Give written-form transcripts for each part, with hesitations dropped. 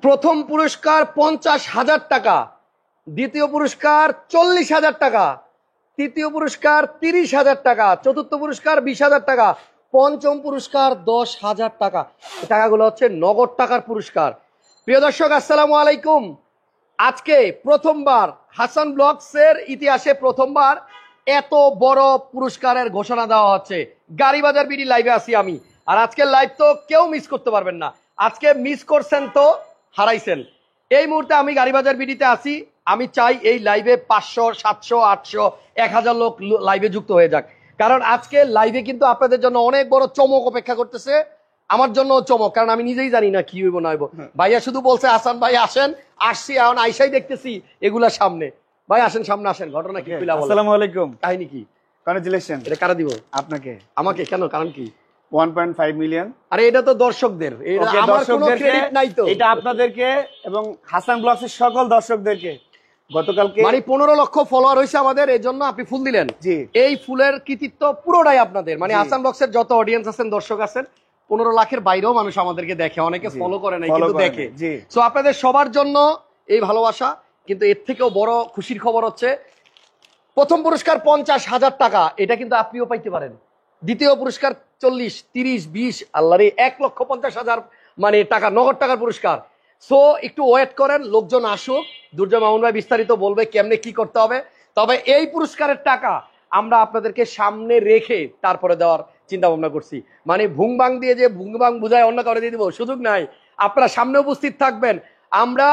প্রথম পুরস্কার 50,000 টাকা, দ্বিতীয় পুরস্কার 40,000 টাকা, তৃতীয় পুরস্কার 30,000 টাকা, চতুর্থ পুরস্কার 20,000 টাকা, পঞ্চম পুরস্কার 10,000 টাকা। এই টাকাগুলো হচ্ছে নগদ টাকার পুরস্কার। প্রিয় দর্শক, আসসালামু আলাইকুম। আজকে প্রথমবার হাসান ব্লগসের ইতিহাসে প্রথমবার এত বড় পুরস্কারের ঘোষণা দেওয়া হচ্ছে। গাড়িবাজার বিডি লাইভে আছি আমি, আর আজকের লাইভ তো কেউ মিস করতে পারবেন না। আজকে মিস করছেন তো হারাইছেন। এই মুহূর্তে আমি গাড়িবাজার বিডিতে আছি। আমি চাই এই লাইভে 500, 700, 800, 1000 লোক লাইভে যুক্ত হয়ে যাক, কারণ আজকে লাইভে কিন্তু আপনাদের জন্য অনেক বড় চমক অপেক্ষা করতেছে। আমার জন্য চমক, কারণ আমি নিজেই জানি না কি হইব না হইব। ভাইয়া শুধু বলছে হাসান ভাই আসেন, আসছি, এখন আইসাই দেখতেছি এগুলা সামনে। ভাই আসেন, সামনে আসেন, ঘটনা কি? আসসালামু আলাইকুম। কাহিনী কি? কংগ্রাচুলেশন। এটা কারা দিব? আপনাকে। আমাকে কেন? কারণ কি? 1.5 মিলিয়ন। আরে এটা তো দর্শকদের, আমার কোনো ক্রেডিট নাই তো। এটা আপনাদেরকে এবং হাসান ব্লগসের সকল দর্শকদেরকে। গতকালকে মানে 15 লক্ষ ফলোয়ার হয়েছে আমাদের, এই জন্য আপনি ফুল দিলেন। এই ফুলের কৃতিত্ব পুরোটাই আপনাদের। মানে হাসান ব্লগসের যত অডিয়েন্স আছেন, দর্শক আছেন, 15 লাখের বাইরেও মানুষ আমাদেরকে দেখে, অনেকে ফলো করে নাই কিন্তু দেখে। সো আপনাদের সবার জন্য এই ভালোবাসা। কিন্তু এর থেকেও বড় খুশির খবর হচ্ছে প্রথম পুরস্কার 50,000 টাকা, এটা কিন্তু আপনিও পাইতে পারেন। দ্বিতীয় পুরস্কার 40, 30, 20, আল্লাহরে 1,50,000 মানে টাকা, নগদ টাকার পুরস্কার। সো একটু ওয়েট করেন, লোকজন আসুক, দুর্জয় মামুন ভাই বিস্তারিত বলবে কেমনে কি করতে হবে। তবে এই পুরস্কারের টাকা আমরা আপনাদেরকে সামনে রেখে তারপরে দেওয়ার চিন্তা ভাবনা করছি। মানে ভুংবাং দিয়ে যে ভুংবাং বুঝায় অন্য কারো দিয়ে দিব, সুযোগ নাই। আপনারা সামনে উপস্থিত থাকবেন, আমরা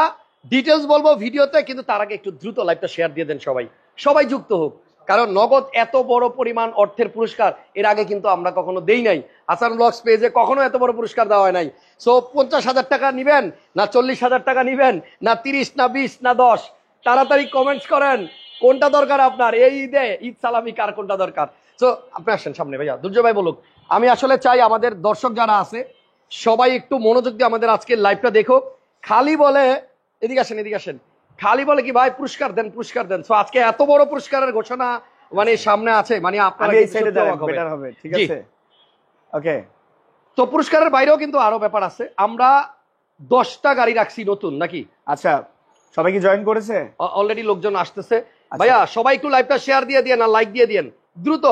ডিটেলস বলবো ভিডিওতে, কিন্তু তার আগে একটু দ্রুত লাইভটা শেয়ার দিয়ে দেন, সবাই যুক্ত হোক। কারণ নগদ এত বড় পরিমাণ অর্থের পুরস্কার এর আগে কিন্তু আমরা কখনো দেই নাই। হাসান ব্লগস পেজে কখনো এত বড় পুরস্কার দেওয়া হয় নাই। সো 50,000 টাকা নিবেন না 40,000 টাকা নিবেন, না 30, না 20, না 10? তাড়াতাড়ি কমেন্টস করেন কোনটা দরকার আপনার। এই ঈদে ঈদ সালামি কার কোনটা দরকার? সো আপনি আসেন সামনে। ভাইয়া দুর্জয় ভাই বলুক। আমি আসলে চাই আমাদের দর্শক যারা আছে সবাই একটু মনোযোগ দিয়ে আমাদের আজকের লাইভটা দেখো। খালি বলে এদিকে আসেন, খালি বলে কি ভাই পুরস্কার দেন, পুরস্কার দেন। সো আজকে এত বড় পুরস্কারের ঘোষণা মানে সামনে আছে, মানে আপনারা এই সাইডে দাঁড়ান, বেটার হবে। ঠিক আছে, ওকে। তো পুরস্কারের বাইরেও কিন্তু আরো ব্যাপার আছে। আমরা 10টা গাড়ি রাখছি নতুন, নাকি? আচ্ছা, সবাই কি জয়েন করেছে? অলরেডি লোকজন আসতেছে। ভাইয়া সবাই একটু লাইভটা শেয়ার দিয়ে দিয়েন, আর লাইক দিয়ে দিয়েন দ্রুত।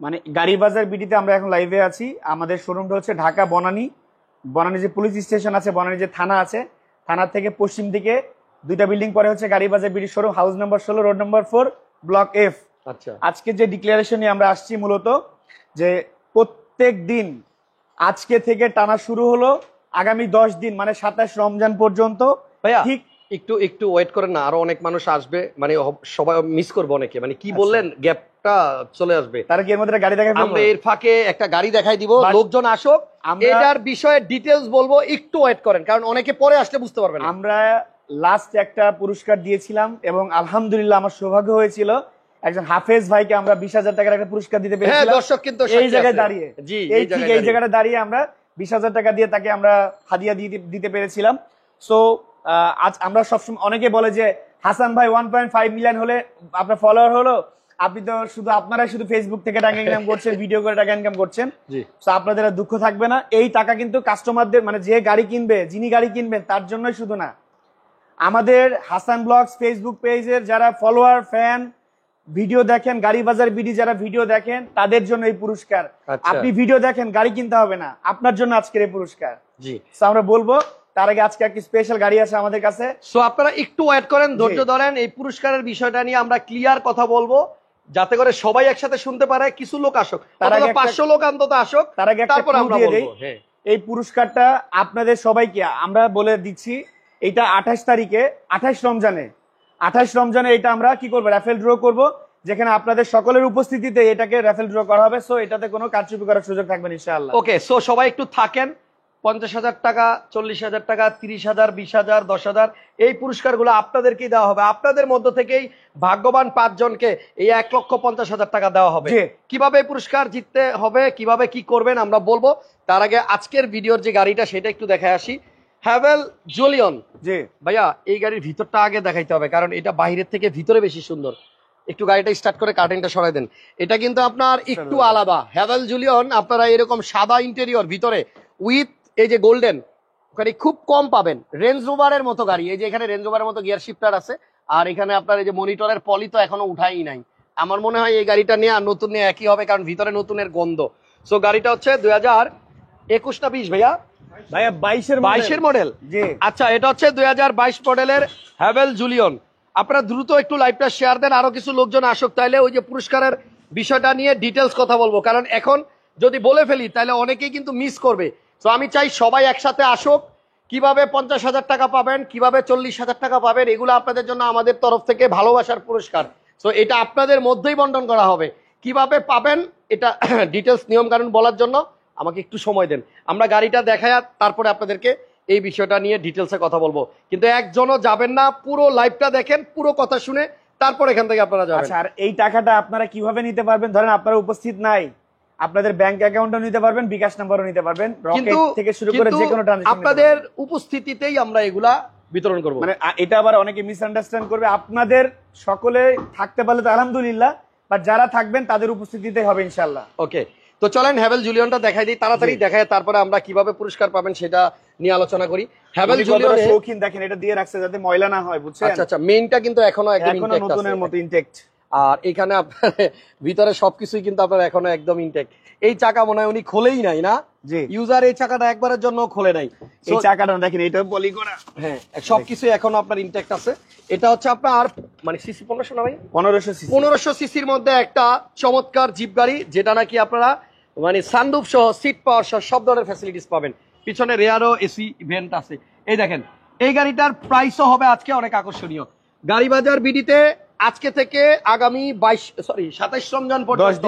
মানে গাড়িবাজার বিডিতে আমরা এখন লাইভে আছি। আমাদের শোরুমটা হচ্ছে ঢাকা বনানী যে পুলিশ স্টেশন আছে, বনানী যে থানা আছে, থানার থেকে পশ্চিম দিকে 2টা বিল্ডিং পরে হচ্ছে Garibazar BD showroom, house number 16, road number 4, block F। আচ্ছা, আজকে যে ডিক্লারেশন নিয়ে আমরা আসছি মূলত যে প্রত্যেক দিন আজকে থেকে টানা শুরু হলো আগামী 10 দিন মানে 27 রমজান পর্যন্ত। ভাইয়া ঠিক একটু ওয়েট করেন না, আরো অনেক মানুষ আসবে, মানে সবাই মিস করবে অনেকে। মানে কি বললেন, গ্যাপটা চলে আসবে। তারা কি এর মধ্যে গাড়ি দেখাই? আমরা এর ফাঁকে একটা গাড়ি দেখাই দিব, লোকজন আসুক, এটার বিষয়ে ডিটেইলস বলবো, একটু ওয়েট করেন, কারণ অনেকে পরে আসলে বুঝতে পারবেন। আমরা লাস্ট একটা পুরস্কার দিয়েছিলাম এবং আলহামদুলিল্লাহ আমার সৌভাগ্য হয়েছিল একজন হাফেজ ভাইকে আমরা 20,000 টাকার একটা পুরস্কার দিতে পেরেছিলাম। হ্যাঁ, দর্শক কিন্তু এই জায়গায় দাঁড়িয়ে, এই জায়গাটা দাঁড়িয়ে আমরা 20,000 টাকা দিয়ে তাকে আমরা হাদিয়া দিতে পেরেছিলাম। সো আজ আমরা সবসময়, অনেকে বলে যে হাসান ভাই 1.5 মিলিয়ন হলে আপনার ফলোয়ার হলো, আপনি তো আপনারাই শুধু ফেসবুক থেকে টাকা ইনকাম করছেন, ভিডিও করে টাকা ইনকাম করছেন। তো আপনাদের দুঃখ থাকবে না। এই টাকা কিন্তু কাস্টমারদের, মানে যে গাড়ি কিনবে, যিনি গাড়ি কিনবেন তার জন্যই শুধু না, আমাদের হাসান ব্লগস ফেসবুক পেজের যারা ফলোয়ার, ফ্যান, ভিডিও দেখেন, গাড়িবাজার বিডি যারা ভিডিও দেখেন, তাদের জন্য এই পুরস্কার। আপনি ভিডিও দেখেন, গাড়ি কিনতে হবে না, আপনার জন্য আজকের এই পুরস্কার। জি, আমরা বলবো তার আগে আজকে একটি স্পেশাল গাড়ি আছে আমাদের কাছে। সো আপনারা একটু ওয়েট করেন, ধৈর্য ধরেন। এই পুরস্কারের বিষয়টা নিয়ে আমরা ক্লিয়ার কথা বলবো, যাতে করে সবাই একসাথে শুনতে পারে। কিছু লোক আসুক, তার আগে 500 লোক অন্তত আসুক, তারপর আমরা বলবো। এই পুরস্কারটা আপনাদের সবাইকে আমরা বলে দিচ্ছি, এটা 28 তারিখে, 28 রমজানে এটা আমরা কি করবো, রাফেল ড্র করব, যেখানে আপনাদের সকলের উপস্থিতিতে এটাকে রাফেল ড্র করা হবে। সো এটাতে কোনো কারচুপি করার সুযোগ থাকবে না ইনশাআল্লাহ। ওকে, সো সবাই একটু থাকেন। 50,000 টাকা, 40,000 টাকা, 30,000, 20,000, 10,000 এই পুরস্কারগুলো আপনাদেরকেই দেওয়া হবে। আপনাদের মধ্য থেকেই ভাগ্যবান 5 জনকে এই 1,50,000 টাকা দেওয়া হবে। কিভাবে পুরস্কার জিততে হবে, কিভাবে কি করবেন আমরা বলবো। তার আগে আজকের ভিডিওর যে গাড়িটা সেটা একটু দেখে আসি। হ্যাভেল জুলিয়ন। জি ভাইয়া, এই গাড়ির ভিতরটা আগে দেখাইতে হবে, কারণ এটা বাইরের থেকে ভিতরে বেশি সুন্দর। একটু গাড়িটা স্টার্ট করে কার্টেনটা সরাই দেন। এটা কিন্তু আপনার একটু আলাদা। হ্যাভেল জুলিয়ন আপনারা এরকম সাদা ইন্টেরিয়র ভিতরে উইথ এই যে গোল্ডেন ওখানে খুব কম পাবেন। রেঞ্জ রোভারের মতো গাড়ি, এই যে এখানে রেঞ্জ রোভারের মতো গিয়ার শিফটার আছে, আর এখানে আপনার এই যে মনিটরের পলি তো এখনো উঠাই নাই। আমার মনে হয় এই গাড়িটা নিয়ে আর নতুন নিয়ে একই হবে, কারণ ভিতরে নতুনের গন্ধ। সো গাড়িটা হচ্ছে 2021 না 20 ভাইয়া? ভাইয়া 22 মডেল। জি আচ্ছা, এটা হচ্ছে 2022 মডেলের হ্যাভেল জুলিয়ন। আপনারা দ্রুত একটু লাইভটা শেয়ার দেন, আরো কিছু লোকজন আসুক, তাইলে ওই যে পুরস্কারের বিষয়টা নিয়ে ডিটেলস কথা বলবো, কারণ এখন যদি বলে ফেলি তাহলে অনেকেই কিন্তু মিস করবে। তো আমি চাই সবাই একসাথে আসুক। কিভাবে 50,000 টাকা পাবেন, কিভাবে 40,000 টাকা পাবেন, এগুলো আপনাদের জন্য আমাদের তরফ থেকে ভালোবাসার পুরস্কার। তো এটা আপনাদের মধ্যেই বন্টন করা হবে। কিভাবে পাবেন এটা ডিটেলস নিয়ম কানুন বলার জন্য আমাকে একটু সময় দেন, আমরা গাড়িটা দেখায় তারপরে আপনাদেরকে এই বিষয়টা নিয়ে ডিটেলসে কথা বলবো। কিন্তু একজনও যাবেন না, পুরো লাইভটা দেখেন, পুরো কথা শুনে তারপর এখান থেকে আপনারা যাবেন। আচ্ছা, আর এই টাকাটা আপনারা কিভাবে নিতে পারবেন? ধরেন আপনারা উপস্থিত নাই, আপনাদের ব্যাংক অ্যাকাউন্টও নিতে পারবেন, বিকাশ নাম্বারও নিতে পারবেন, রকেট থেকে শুরু করে যে কোনো ট্রানজাকশন আপনাদের উপস্থিতিতেই আমরা এগুলা বিতরণ করব। মানে এটা আবার অনেকে মিসআন্ডারস্ট্যান্ড করবে, আপনাদের সকলে থাকতে পারলে তো আলহামদুলিল্লাহ, বাট যারা থাকবেন তাদের উপস্থিতিতে হবে ইনশাআল্লাহ। ওকে, তো চলেন হ্যাভেল জুলিয়নটা দেখাই দিই, তাড়াতাড়ি দেখায় তারপরে আমরা কিভাবে পুরস্কার পাবেন সেটা নিয়ে আলোচনা করি। হ্যাভেল জুলিয়ন শৌখিন, দেখেন এটা দিয়ে রাখছে যাতে ময়লা না হয়, বুঝছেন? আচ্ছা আচ্ছা, মেইনটা কিন্তু এখনো একদম ইনটেক্ট আছে, নতুনের মতো ইনটেক্ট। আর এখানে আপনার ভিতরে সবকিছুই কিন্তু আপনার এখনো একদম ইনটেক্ট। এই চাকা মনে হয় উনি খোলেই নাই না? জি, ইউজার এই চাকাটা একবারের জন্য খোলে নাই। এই চাকাটা দেখেন, এটা পলি করা, হ্যাঁ সবকিছু এখনো আপনার ইনটেক্ট আছে। এটা হচ্ছে আপনার মানে সিসি 1500 না ভাই? 1500 সিসির মধ্যে একটা চমৎকার জিপ গাড়ি, যেটা নাকি আপনারা মানে সানরুফ সহ, সিট পাওয়ার সহ সব ধরনের ফ্যাসিলিটিস পাবেন। পিছনে রেয়ারও এসি ভেন্ট আছে। এই দেখেন, এই গাড়িটার প্রাইসও হবে আজকে অনেক আকর্ষণীয়। গাড়ি বাজার বিডিতে আজকে থেকে আগামী 27 রমজান পর্যন্ত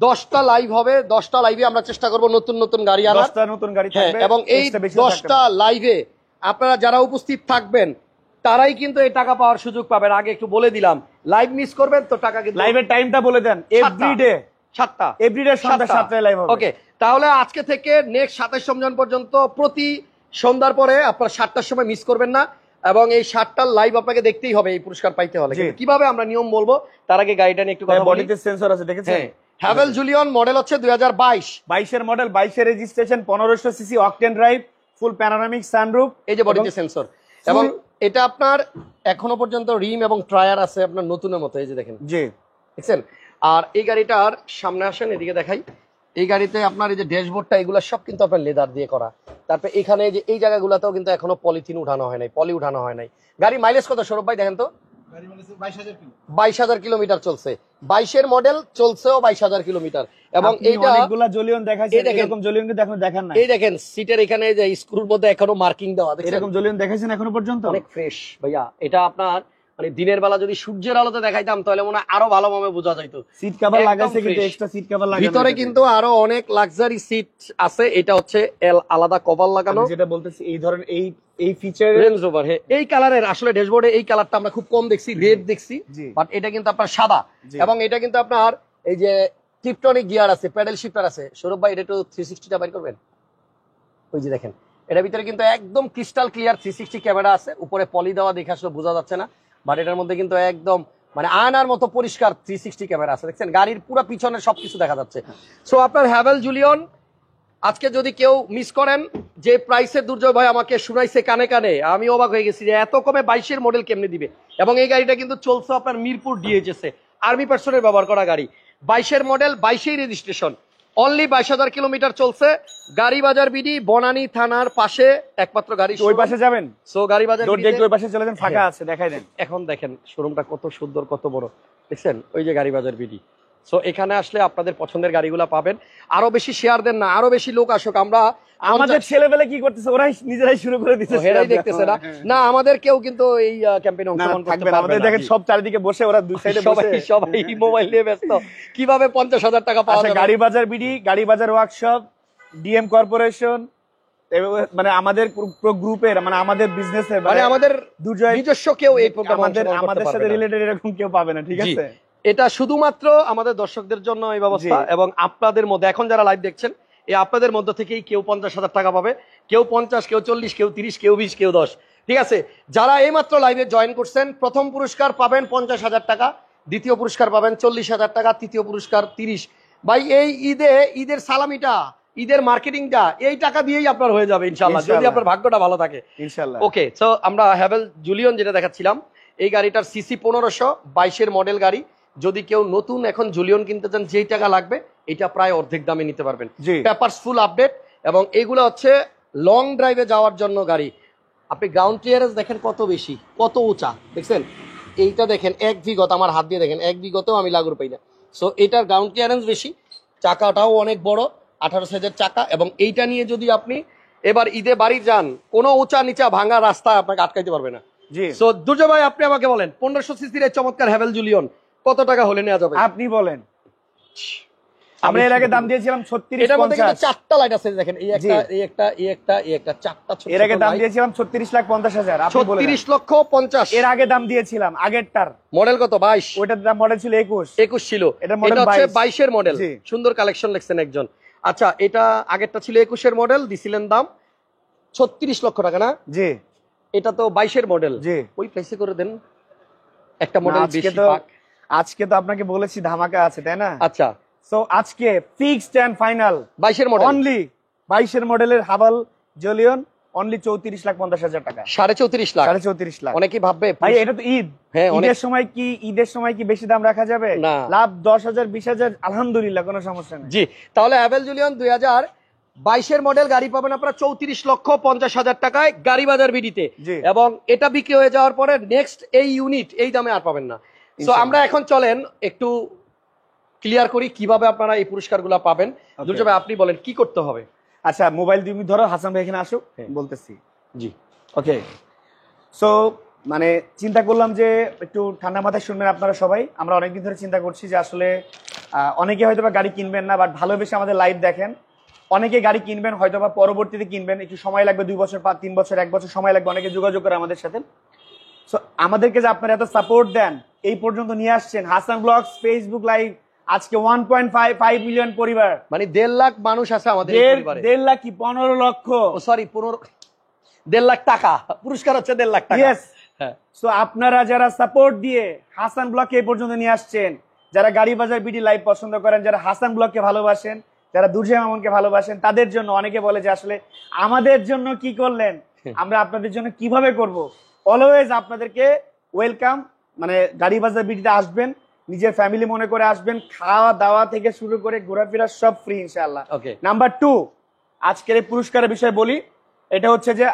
10টা লাইভ হবে। 10টা লাইভে আমরা চেষ্টা করব নতুন নতুন গাড়ি আনার, 10টা নতুন গাড়ি থাকবে, এবং এই 10টা লাইভে আপনারা যারা উপস্থিত থাকবেন তারাই কিন্তু এই টাকা পাওয়ার সুযোগ পাবেন। আগে একটু বলে দিলাম, লাইভ মিস করবেন তো টাকা কিন্তু। লাইভের টাইমটা বলে দেন। এভরিডে 7টা, এভরিডে সন্ধ্যা 7টায় লাইভ হবে। ওকে, তাহলে আজকে থেকে নেক্সট 27 রমজান পর্যন্ত প্রতি সন্ধ্যার পরে আপনারা 7টার সময় মিস করবেন না, এবং এই 7টার লাইভ আপনাকে দেখতেই হবে এই পুরস্কার পাইতে হলে। কিভাবে আমরা নিয়ম বলবো, তার আগে গাড়িটা নিয়ে একটু কথা বলি। বডিতে সেন্সর আছে, দেখেছেন? হ্যাভেল জুলিয়ন মডেল হচ্ছে 2022 এর মডেল, 22 এর রেজিস্ট্রেশন, 1500 সিসি অকটেন ড্রাইভ, ফুল প্যানোরামিক সানরুফ, এই যে বডিতে সেন্সর, এবং এটা আপনার এখনো পর্যন্ত রিম এবং টায়ার আছে আপনার নতুনের মতো, এই যে দেখেন। জি, দেখছেন? আর এই গাড়িটার সামনে আসেন, এদিকে দেখাই। এই গাড়িতে আপনার এই যে ড্যাশবোর্ডটা, এগুলো সব কিন্তু আপনার লেদার দিয়ে করা। তারপরে এখানে যে এই জায়গাগুলোতেও কিন্তু এখনো পলিথিন উঠানো হয় নাই, পলি উঠানো হয় নাই। গাড়ি মাইলেজ কত সৌরভ ভাই দেখেন তো? 22,000 কিলোমিটার চলছে। 22 মডেল, চলছেও 22,000 কিলোমিটার। এবং এইটা অনেকগুলা জলিয়ন দেখাইছে, এরকম জলিয়ন কিন্তু এখনো দেখান না। এই দেখেন সিটের এখানে যে স্ক্রুর মধ্যে এখনো মার্কিং দেওয়া, এরকম জলিয়ন দেখাইছেন এখনো পর্যন্ত? অনেক ফ্রেশ ভাইয়া। এটা আপনার মানে দিনের বেলা যদি সূর্যের আলোতে দেখাইতাম তাহলে মনে হয় আরো ভালোভাবে বোঝা যাইতো। সিট কভার লাগাইছে, কিন্তু এক্সট্রা সিট কভার লাগানো, ভিতরে কিন্তু আরো অনেক লাক্সারি সিট আছে। এটা হচ্ছে আলাদা কভার লাগানো, যেটা বলতেছি এই ধরনের এই ফিচার রেঞ্জ রোভার। হ্যাঁ, এই কালারের আসলে ড্যাশবোর্ডে এই কালারটা আমরা খুব কম দেখছি, রেড দেখছি, বাট এটা কিন্তু আপনার সাদা। এবং এটা কিন্তু আপনার এই যে টিপটনিক গিয়ার আছে, প্যাডেল শিফটার আছে। সৌরভ ভাই এটা একটু 360টা বাইর করবেন। ওই যে দেখেন, এটার ভিতরে কিন্তু একদম ক্রিস্টাল ক্লিয়ার 360 ক্যামেরা আছে। উপরে পলি দেওয়া দেখে আসলে বোঝা যাচ্ছে না, বাট এটার মধ্যে কিন্তু একদম মানে আয়নার মতো পরিষ্কার 360 ক্যামেরা আছে। দেখছেন, গাড়ির পুরো পিছনের সবকিছু দেখা যাচ্ছে। সো আপনার হ্যাভেল জুলিয়ন আজকে যদি কেউ মিস করেন, যে প্রাইসের দুর্জয় ভাই আমাকে শুনাইছে কানে কানে, আমি অবাক হয়ে গেছি যে এত কমে 22 মডেল কেমনে দিবে। এবং এই গাড়িটা কিন্তু চলছে আপনার মিরপুর ডিএইচএস আর্মি পার্সনের ব্যবহার করা গাড়ি। 22 মডেল, 22 রেজিস্ট্রেশন, অনলি 22,000 কিলোমিটার চলছে। গাড়ি বাজার বিডি বনানী থানার পাশে একমাত্র গাড়ি। ওই পাশে যাবেন, সো গাড়ি বাজার বিডি ওই পাশে চলে যান, ফাঁকা আছে, দেখাই দেন। এখন দেখেন শোরুমটা কত সুন্দর, কত বড়, দেখছেন? ওই যে গাড়ি বাজার বিডি। সো এখানে আসলে আপনাদের পছন্দের গাড়িগুলো পাবেন। আরো বেশি শেয়ার দেন না, আরো বেশি লোক আসুক। আমরা আমাদের ছেলেবেলা কি করতেছে, ওরাই নিজেরাই শুরু করে দিচ্ছে, ওরাই দেখতেছে না। না, আমাদের কেউ কিন্তু এই ক্যাম্পেইনে অংশগ্রহণ করতে পারবে না। আমাদের দেখেন সব চারিদিকে বসে, ওরা দুই সাইডে বসে সবাই মোবাইল নিয়ে ব্যস্ত। কিভাবে 50,000 টাকা পাওয়া যাবে? গাড়ি বাজার বিডি, গাড়ি বাজার ওয়ার্কশপ, ডিএম কর্পোরেশন, মানে আমাদের পুরো গ্রুপের, মানে আমাদের বিজনেসের, মানে আমাদের নিজস্ব কেউ এই প্রোগ্রাম আমাদের সাথে রিলেটেড এরকম কেউ পাবে না, ঠিক আছে? এটা শুধুমাত্র আমাদের দর্শকদের জন্য এই ব্যবস্থা, এবং আপনাদের মধ্যে এখন যারা লাইভ দেখছেন, এই আপনাদের মধ্য থেকেই কেউ 50,000 টাকা পাবে, কেউ 50, কেউ 40, কেউ 30, কেউ 20, কেউ 10। ঠিক আছে? যারা এইমাত্র লাইভে জয়েন করছেন, প্রথম পুরস্কার পাবেন 50,000 টাকা, দ্বিতীয় পুরস্কার পাবেন 40,000 টাকা, তৃতীয় পুরস্কার 30। ভাই এই ঈদের সালামিটা ঈদের মার্কেটিংটা এই টাকা দিয়েই আপনার হয়ে যাবে ইনশাআল্লাহ, যদি আপনার ভাগ্যটা ভালো থাকে ইনশাআল্লাহ। ওকে, সো আমরা হ্যাভেল জুলিয়ন যেটা দেখাচ্ছিলাম, এই গাড়িটার সিসি 1500, 22-এর মডেল গাড়ি। যদি কেউ নতুন এখন জুলিয়ন কিনতে চান, যেই টাকা লাগবে এটা প্রায় অর্ধেক দামে নিতে পারবেন। পেপারস ফুল আপডেট, এবং এগুলো হচ্ছে লং ড্রাইভে যাওয়ার জন্য গাড়ি। আপনি গ্রাউন্ড ক্লিয়ারেন্স দেখেন কত বেশি, কত উঁচা দেখছেন। এইটা দেখেন 1 বিগত, আমার হাত দিয়ে দেখেন 1 বিগতেও আমি লাগুর পাই না। সো এটার গ্রাউন্ড ক্লিয়ারেন্স বেশি, চাকাটাও অনেক বড়, 18 সাইজের চাকা। এবং এইটা নিয়ে যদি আপনি এবার ঈদে বাড়ি যান, কোনো উঁচা নিচা ভাঙা রাস্তা আপনাকে আটকাইতে পারবে না। সো দুর্জয় ভাই, আপনি আমাকে বলেন 1500 সিসির এই চমৎকার হ্যাভেল জুলিয়ন কত টাকা হলে নেওয়া যাবে? আপনি বলেন। আমরা এর আগে দাম দিয়েছিলাম 36, এটার মধ্যে কিন্তু 4টা লাইট আছে দেখেন, এই একটা এই একটা এই একটা এই একটা, 4টা ছোট। এর আগে দাম দিয়েছিলাম 36,50,000। আপনি বলেন 36,50,000। এর আগে দাম দিয়েছিলাম আগেরটার মডেল কত? 22। ওইটার দাম মডেল ছিল 21 ছিল। এটা মডেল হচ্ছে 22-এর মডেল। সুন্দর কালেকশন লিখছেন একজন। আচ্ছা, এটা আগেরটা ছিল 21-এর মডেল, দিছিলেন দাম 36 লক্ষ টাকা না? জি। এটা তো 22-এর মডেল। জি। ওই প্রাইসে করে দেন, একটা মডেল বেশি পাক। আজকে তো আপনাকে বলেছি ধামাকা আছে, তাই না? আচ্ছা, সো আজকে ফিক্সড এন্ড ফাইনাল 22-এর মডেল, অনলি 22-এর মডেলের হাভাল জুলিয়ন অনলি 34,50,000 টাকা। 34.5 লাখ। 34 লাখ। অনেকেই ভাববে ভাই এটা তো ঈদ, ঈদের সময় কি বেশি দাম রাখা যাবে? লাভ 10,000 20,000 আলহামদুলিল্লাহ, কোনো সমস্যা নেই। জি, তাহলে হ্যাভেল জুলিয়ন 2022-এর মডেল গাড়ি পাবেন আপনারা 34,50,000 টাকায় গাড়ি বাজার বিডিতে। এবং এটা বিক্রি হয়ে যাওয়ার পরে নেক্সট এই ইউনিট এই দামে আর পাবেন না। সো আমরা এখন চলেন একটু ক্লিয়ার করি কিভাবে আপনারা এই পুরস্কারগুলো পাবেন। দুর্জয় ভাই, আপনি বলেন কি করতে হবে? আচ্ছা, মোবাইল তুমি ধরো, হাসান ভাই এখানে আসুক, বলতেছি। জি, ওকে। সো মানে চিন্তা করলাম যে একটু ঠান্ডা মাথায় শুনবেন আপনারা সবাই। আমরা অনেকদিন ধরে চিন্তা করছি যে আসলে অনেকে হয়তো বা গাড়ি কিনবেন না, বাট ভালোবেসে আমাদের লাইভ দেখেন। অনেকে গাড়ি কিনবেন, হয়তো বা পরবর্তীতে কিনবেন, একটু সময় লাগবে, 2 বছর 3 বছর 1 বছর সময় লাগবে, অনেকে যোগাযোগ করে আমাদের সাথে। সো আমাদেরকে যে আপনারা এত সাপোর্ট দেন, এই পর্যন্ত নিয়ে আসছেন, হাসান ব্লগস ফেসবুক লাইভ আজকে 1.5 মিলিয়ন পরিবার, মানে 1.5 লাখ মানুষ আছে আমাদের পরিবারে। 1.5 লাখ কি 15 লক্ষ, সরি 1.5 লাখ টাকা পুরস্কার হচ্ছে, 1.5 লাখ টাকা। ইয়েস। সো আপনারা যারা সাপোর্ট দিয়ে হাসান ব্লগকে এই পর্যন্ত নিয়ে আসছেন, যারা গাড়ি বাজার বিডি লাইভ পছন্দ করেন, যারা হাসান ব্লগকে ভালোবাসেন, যারা দুর্জয় মামুনকে ভালোবাসেন, তাদের জন্য অনেকে বলে যে আসলে আমাদের জন্য কি করলেন, আমরা আপনাদের জন্য কিভাবে করব। অলওয়েজ আপনাদেরকে ওয়েলকাম, মানে গাড়ি বাজার বিডিতে আসবেন, নিজের ফ্যামিলি মনে করে আসবেন, খাওয়া দাওয়া থেকে শুরু করে ঘোরাফেরা সব ফ্রি ইনশাআল্লাহ। নাম্বার 2, আজকের এই পুরস্কারের বিষয়ে বলি। এটা হচ্ছে যে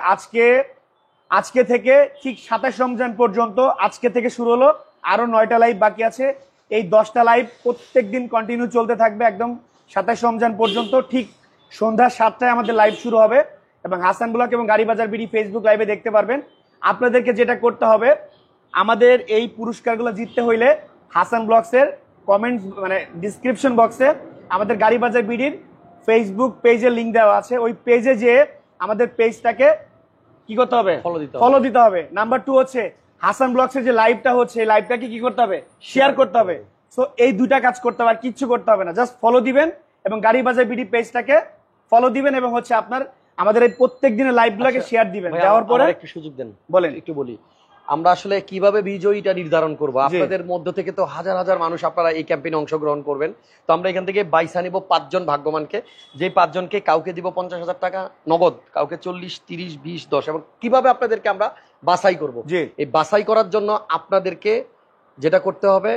আজকে থেকে ঠিক 27 রমজান পর্যন্ত, আজকে থেকে শুরু হলো, আরো 9টা লাইভ বাকি আছে। এই 10টা লাইভ প্রত্যেকদিন কন্টিনিউ চলতে থাকবে একদম 27 রমজান পর্যন্ত। ঠিক সন্ধ্যা 7টায় আমাদের লাইভ শুরু হবে, এবং হাসান ব্লগ এবং গাড়ি বাজার বিডি ফেসবুক লাইভে দেখতে পারবেন। আপনাদেরকে যেটা করতে হবে, আমাদের এই পুরস্কারগুলো জিততে হইলে হাসান ব্লগসের কমেন্টস, মানে ডিসক্রিপশন বক্সে আমাদের গাড়ি বাজার বিডির ফেসবুক পেজের লিঙ্ক দেওয়া আছে। ওই পেজে যে আমাদের পেজটাকে কি করতে হবে? ফলো দিতে হবে। নাম্বার 2 হচ্ছে হাসান ব্লগসের যে লাইভটা হচ্ছে, এই লাইভটাকে কি করতে হবে? শেয়ার করতে হবে। সো এই 2টা কাজ করতে হবে, আর কিচ্ছু করতে হবে না। জাস্ট ফলো দিবেন এবং গাড়ি বাজার বিডি পেজটাকে ফলো দিবেন, এবং হচ্ছে আপনার আমাদের এই প্রত্যেক দিনের লাইভগুলোকে শেয়ার দিবেন। দেওয়ার পরে একটু সুযোগ দেন, বলেন, একটু বলি আমরা আসলে কিভাবে বিজয়ীটা নির্ধারণ করব। আপনাদের মধ্য থেকে তো হাজার হাজার মানুষ আপনারা এই ক্যাম্পেইনে অংশগ্রহণ করবেন। তো আমরা এখান থেকে বাইসা নিব 5 জন ভাগ্যবানকে, যে 5 জনকে কাউকে দিব 50,000 টাকা নগদ, কাউকে 40, 30, 20, 10। এবং কিভাবে আপনাদেরকে আমরা বাছাই করব, এই বাছাই করার জন্য আপনাদেরকে যেটা করতে হবে,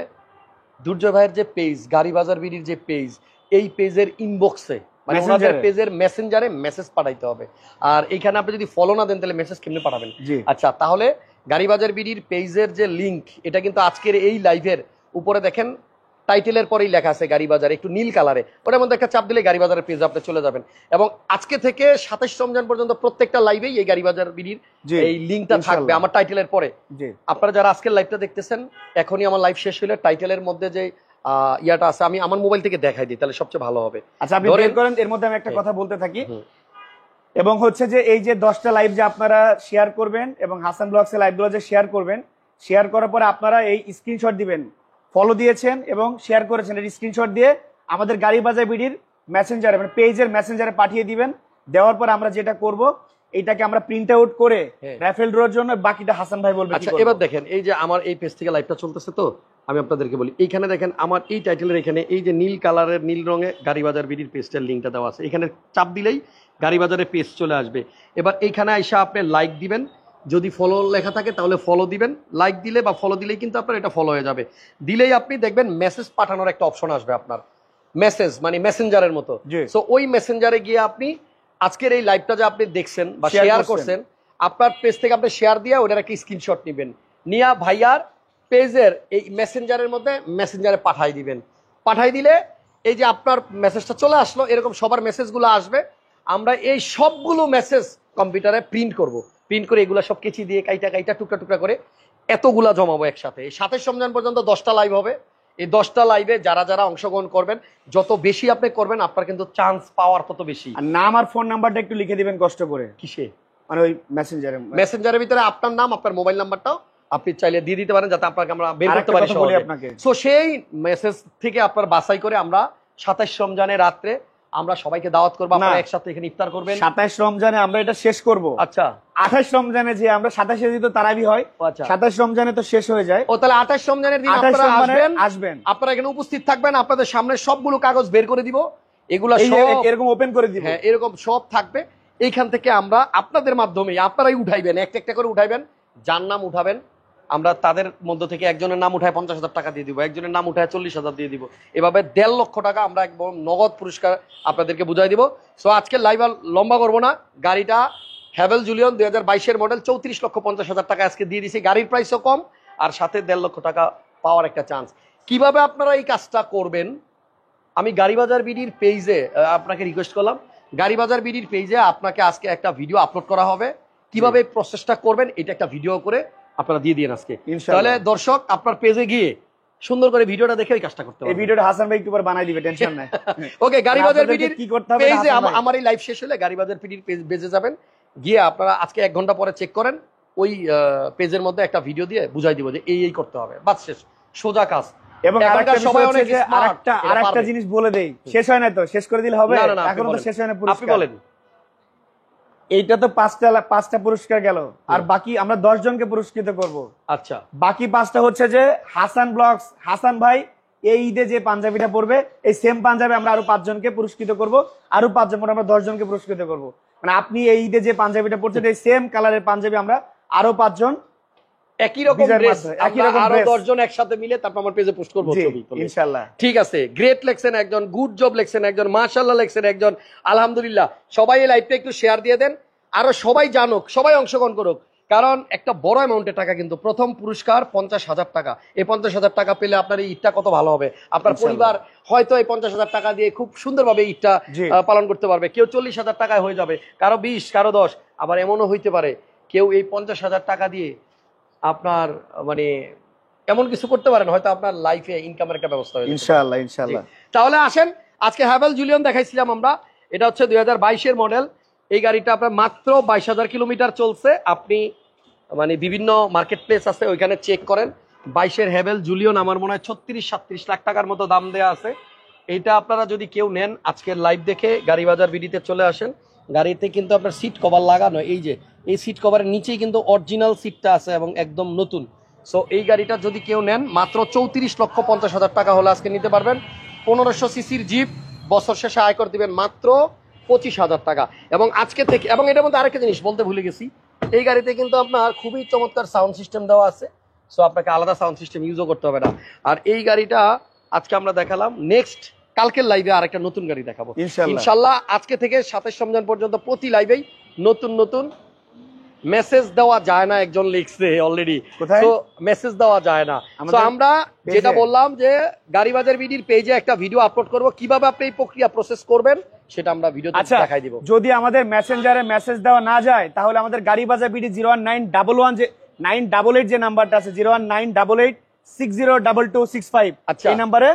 দুর্জয় ভাইয়ের যে পেজ, গাড়ি বাজার বিডির যে পেজ, এই পেজের ইনবক্সে, মানে ওনাদের পেজের মেসেঞ্জারে মেসেজ পাঠাইতে হবে। আর এইখানে আপনি যদি ফলো না দেন তাহলে মেসেজ কেমনে পাঠাবেন? আচ্ছা, তাহলে গাড়ি বাজার বিডির পেজের যে লিংক, এটা কিন্তু আজকের এই লাইভের উপরে দেখেন টাইটেলের পরেই লেখা আছে গাড়ি বাজার, একটু নীল কালারে, ওটার মধ্যে একটা চাপ দিলে গাড়ি বাজারের পেজ আপনি চলে যাবেন। এবং আজকে থেকে 27 রমজান পর্যন্ত প্রত্যেকটা লাইভেই এই গাড়ি বাজার বিডির এই লিংকটা থাকবে আমার টাইটেলের পরে। আপনারা যারা আজকের লাইভটা দেখতেছেন, এখনই আমার লাইভ শেষ হলে টাইটেলের মধ্যে যে ইয়াটা আছে, আমি আমার মোবাইল থেকে দেখাই দিই, তাহলে সবচেয়ে ভালো হবে। আচ্ছা, আপনি বের করেন, এর মধ্যে আমি একটা কথা বলতে থাকি। এবং হচ্ছে যে এই যে 10টা লাইভ যে আপনারা শেয়ার করবেন, এবং হাসান ব্লগসের লাইভগুলো যে শেয়ার করবেন, শেয়ার করার পরে আপনারা এই স্ক্রিনশট দিবেন, ফলো দিয়েছেন এবং শেয়ার করেছেন, এই স্ক্রিনশট দিয়ে আমাদের গাড়ি বাজার বিডির মেসেঞ্জারে, মানে পেজের মেসেঞ্জারে পাঠিয়ে দিবেন। দেওয়ার পর আমরা যেটা করব, এটাকে আমরা প্রিন্ট আউট করে রাফেল ড্রর জন্য, বাকিটা হাসান ভাই বলবে। আচ্ছা এবার দেখেন, এই যে আমার এই পেজ থেকে লাইভটা চলতেছে, তো আমি আপনাদেরকে বলি, এইখানে দেখেন আমার এই টাইটেলের এখানে এই যে নীল কালারের, নীল রঙে গাড়ি বাজার বিডির পেজটার লিঙ্কটা দেওয়া আছে, এখানে চাপ দিলেই গাড়ি বাজারের পেজ চলে আসবে। এবার এইখানে আইসা আপনি লাইক দিবেন, যদি ফলো লেখা থাকে তাহলে ফলো দিবেন, লাইক দিলে বা ফলো দিলেই কিন্তু আপনার এটা ফলো হয়ে যাবে। দিলেই আপনি দেখবেন মেসেজ পাঠানোর একটা অপশন আসবে আপনার, মেসেজ মানে মেসেঞ্জারের মতো। সো ওই মেসেঞ্জারে গিয়ে আপনি আজকের এই লাইভটা যে আপনি দেখছেন বা শেয়ার করছেন, আপনার পেজ থেকে আপনি শেয়ার দিয়ে ওটার একটা স্ক্রিনশট নেবেন, নিয়া ভাইয়ার পেজের এই মেসেঞ্জারের মধ্যে মেসেঞ্জারে পাঠাই দিবেন। পাঠাই দিলে এই যে আপনার মেসেজটা চলে আসলো, এরকম সবার মেসেজগুলো আসবে। আমরা এই সবগুলো মেসেজ কম্পিউটারে প্রিন্ট করব, প্রিন্ট করে এগুলো সব কেচি দিয়ে কাইটা কাইটা টুকরা টুকরা করে এতগুলা জমাবো একসাথে। এই 27 রমজান পর্যন্ত 10টা লাইভ হবে। এই 10টা লাইভে যারা যারা অংশগ্রহণ করবেন, যত বেশি আপনি করবেন আপনার কিন্তু চান্স পাওয়ার তত বেশি। আর নাম আর ফোন নাম্বারটা একটু লিখে দিবেন কষ্ট করে। কিসে? মানে ওই মেসেঞ্জারের ভিতরে আপনার নাম, আপনার মোবাইল নাম্বারটাও আপনি চাইলে দিয়ে দিতে পারেন, যাতে আপনাকে আমরা বের করতে পারি আপনাকে। সো সেই মেসেজ থেকে আপনার বাছাই করে আমরা 27 রমজানের রাত্রে আমরা সবাইকে দাওয়াত করবো, আপনারা একসাথে এখানে ইফতার করবেন। 27 রমজানে আমরা এটা শেষ করব। আচ্ছা 28 রমজানে যে আমরা 27 দিন তো তারাবি হয়, 27 রমজানে তো শেষ হয়ে যায়। ও তাহলে 28 রমজানের দিন আপনারা আসবেন, আপনারা এখানে উপস্থিত থাকবেন, আপনাদের সামনে সবগুলো কাগজ বের করে দিব, এগুলা সব এরকম ওপেন করে দিব। হ্যাঁ এরকম সব থাকবে। এইখান থেকে আমরা আপনাদের মাধ্যমে আপনারাই উঠাইবেন, একটা একটা করে উঠাইবেন, যার নাম উঠাবেন আমরা তাদের মধ্য থেকে একজনের নাম উঠায় 50,000 টাকা দিয়ে দিব, একজনের নাম উঠায় 40,000 দিয়ে দিব। এভাবে 1.5 লক্ষ টাকা আমরা একদম নগদ পুরস্কার আপনাদেরকে বুঝাই দিব। সো আজকে লাইভ আর লম্বা করবো না, গাড়িটা হ্যাভেল জুলিয়ন 2022-এর মডেল 34,50,000 টাকা আজকে দিয়ে দিছি, গাড়ির প্রাইসও কম আর সাথে 1.5 লক্ষ টাকা পাওয়ার একটা চান্স। কিভাবে আপনারা এই কাজটা করবেন, আমি গাড়ি বাজার বিডির পেজে আপনাকে রিকোয়েস্ট করলাম, গাড়ি বাজার বিডির পেজে আপনাকে আজকে একটা ভিডিও আপলোড করা হবে, কিভাবে এই প্রসেসটা করবেন এটা একটা ভিডিও করে আপনারা দিয়ে দিন আজকে। তাহলে দর্শক আপনার পেজে গিয়ে সুন্দর করে ভিডিওটা দেখে ওই কাজটা করতে পারবে। এই ভিডিওটা হাসান ভাই একটু পরে বানাই দিবে, টেনশন নাই। ওকে, গাড়ি বাজার বিডির কি করতে হবে পেজে, আমার এই লাইভ শেষ হলে গাড়ি বাজার বিডির পেজে যাবেন, গিয়ে আপনারা আজকে 1 ঘন্টা পরে চেক করেন, ওই পেজের মধ্যে একটা ভিডিও দিয়ে বুঝাই দিব যে এই করতে হবে, বাস শেষ, সোজা কাজ। এবং সবাই অনেক আরেকটা জিনিস বলে দেই, শেষ হয় না তো, শেষ করে দিলে হবে? এখনো তো শেষ হয় না পুরস্কার। আপনি বলেন। এইটা তো 5টা পুরস্কার গেল, আর বাকি আমরা 10 জনকে পুরস্কৃত করব। আচ্ছা, বাকি 5টা হচ্ছে যে হাসান ব্লগস, হাসান ভাই এই ঈদে যে পাঞ্জাবিটা পরবে, এই সেম পাঞ্জাবি আমরা আরো 5 জনকে পুরস্কৃত করব, আরো 5 জন আমরা 10 জনকে পুরস্কৃত করব। মানে আপনি এই ঈদে যে পাঞ্জাবিটা পরছেন, এই সেম কালারের পাঞ্জাবি আমরা আরো 5 জন একই রকম ড্রেস, আরো 10 জন একসাথে মিলে তারপর আমার পেজে পোস্ট করব ছবি, ইনশাআল্লাহ। ঠিক আছে, গ্রেট লেখছেন একজন, গুড জব লেখছেন একজন, মাশাআল্লাহ লেখছেন একজন, আলহামদুলিল্লাহ। সবাই এই লাইভটা একটু শেয়ার দিয়ে দেন, আরো সবাই জানুক, সবাই অংশগ্রহণ করুক, কারণ একটা বড় অ্যামাউন্টের টাকা কিন্তু। প্রথম পুরস্কার 50,000 টাকা। এই 50,000 টাকা পেলে আপনার এই ঈদটা কত ভালো হবে, আপনার পরিবার হয়তো এই 50,000 টাকা দিয়ে খুব সুন্দরভাবে ঈদটা পালন করতে পারবে। কেউ 40,000 টাকায় হয়ে যাবে, কারো 20, কারো 10, আবার এমনও হইতে পারে কেউ এই 50,000 টাকা দিয়ে আপনার মানে এমন কিছু করতে পারেন, হয়তো আপনার লাইফে ইনকামের একটা ব্যবস্থা হবে ইনশাআল্লাহ। ইনশাআল্লাহ। তাহলে আসেন, আজকে হ্যাভেল জুলিয়ন দেখাইছিলাম আমরা, এটা হচ্ছে 2022-এর মডেল। এই গাড়িটা আপনার মাত্র 22,000 কিলোমিটার চলছে। আপনি মানে বিভিন্ন মার্কেট প্লেস আছে, ওইখানে চেক করেন। 22-এর হ্যাভেল জুলিয়ন আমার মনে হয় 36-37 লাখ টাকার মতো দাম দেওয়া আছে। এইটা আপনারা যদি কেউ নেন, আজকের লাইভ দেখে গাড়ি বাজার বিডিতে চলে আসেন। গাড়িতে কিন্তু আপনার সিট কভার লাগানো, এই যে এই সিট কভারের নিচেই কিন্তু অরিজিনাল সিটটা আছে এবং একদম নতুন। সো এই গাড়িটা যদি কেউ নেন, মাত্র 34,50,000 টাকা হলে আজকে নিতে পারবেন। 1500 সিসির জিপ, বছর শেষে আয়কর দিবেন মাত্র 25,000 টাকা। এবং আজকে থেকে, এবং এটার মধ্যে আরেকটা জিনিস বলতে ভুলে গেছি, এই গাড়িতে কিন্তু আপনার খুবই চমৎকার সাউন্ড সিস্টেম দেওয়া আছে। সো আপনাকে আলাদা সাউন্ড সিস্টেম ইউজও করতে হবে না। আর এই গাড়িটা আজকে আমরা দেখালাম, নেক্সট কালকের লাইভে আরেকটা নতুন গাড়ি দেখাবো ইনশাল্লাহ। আজকে থেকে 27 রমজান পর্যন্ত প্রতি লাইভেই নতুন নতুন মেসেজ দেওয়া যায় না, একজন লিখছে অলরেডি, তো মেসেজ দেওয়া যায় না। তো আমরা যেটা বললাম যে গাড়ি বাজার বিডির পেজে একটা ভিডিও আপলোড করব, কিভাবে আপনি এই প্রক্রিয়া প্রসেস করবেন সেটা আমরা ভিডিওতে দেখাই দিব। যদি আমাদের মেসেঞ্জারে মেসেজ দেওয়া না যায়, তাহলে আমাদের গাড়ি বাজার বিডি 01911 যে 988 যে নাম্বারটা আছে, 01988602265, আচ্ছা এই নম্বরে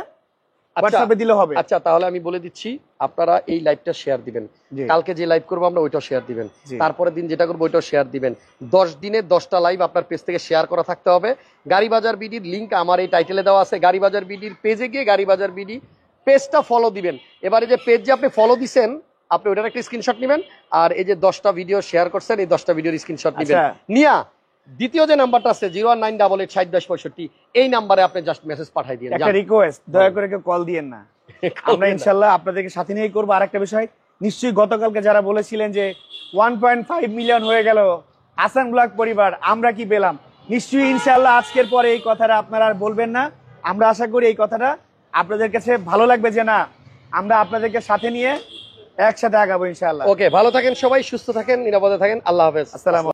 হোয়াটসঅ্যাপে দিলে হবে। আচ্ছা, তাহলে আমি বলে দিচ্ছি, আপনারা এই লাইভটা শেয়ার দিবেন, কালকে যে লাইভ করবো আমরা ওইটাও শেয়ার দিবেন, তারপরের দিন যেটা করবো ওইটাও শেয়ার দিবেন। 10 দিনে 10টা লাইভ আপনার পেজ থেকে শেয়ার করা থাকতে হবে। গাড়ি বাজার বিডির লিঙ্ক আমার এই টাইটেলে দেওয়া আছে, গাড়ি বাজার বিডির পেজে গিয়ে গাড়ি বাজার বিডি পেজটা ফলো দিবেন। এবারে যে পেজ যে আপনি ফলো দিছেন, আপনি ওটার একটা স্ক্রিনশট নেবেন, আর এই যে 10টা ভিডিও শেয়ার করছেন এই 10টা ভিডিওর স্ক্রিনশট নেবেন, নিয়া দ্বিতীয় যে নাম্বারটা আছে 01988601065 এই নাম্বারে আপনি জাস্ট মেসেজ পাঠিয়ে দিন। একটা রিকোয়েস্ট, দয়া করে কেউ কল দিয়েন না, আমরা ইনশাআল্লাহ আপনাদেরকে সাথে নিয়েই করবো। আরেকটা বিষয়, নিশ্চয়ই গতকালকে যারা বলেছিলেন যে 1.5 মিলিয়ন হয়ে গেল হাসান ব্লগ পরিবার, আমরা কি পেলাম, নিশ্চয়ই ইনশাআল্লাহ আজকের পরে এই কথাটা আপনারা আর বলবেন না। আমরা আশা করি এই কথাটা আপনাদের কাছে ভালো লাগবে, যে না আমরা আপনাদেরকে সাথে নিয়ে একসাথে আগাবো ইনশাআল্লাহ। ওকে, ভালো থাকেন সবাই, সুস্থ থাকেন, নিরাপদে থাকেন, আল্লাহ হাফেজ, আসসালামু